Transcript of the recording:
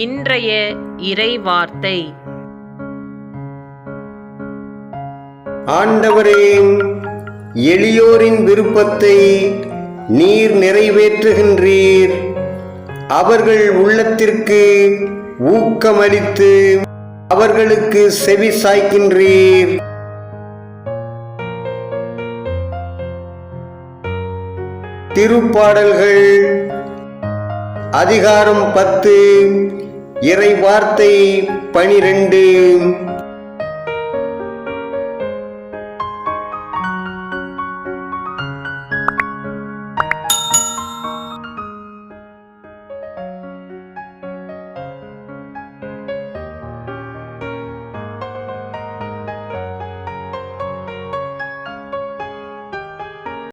இன்றைய இறைவார்த்தை. ஆண்டவரே, எளியோரின் விருப்பத்தை நீர் நிறைவேற்றுகின்றீர். அவர்கள் உள்ளத்திற்கு ஊக்கமளித்து அவர்களுக்கு செவி சாய்க்கின்றீர். திருப்பாடல்கள் அதிகாரம் 10 இறை வார்த்தை 12.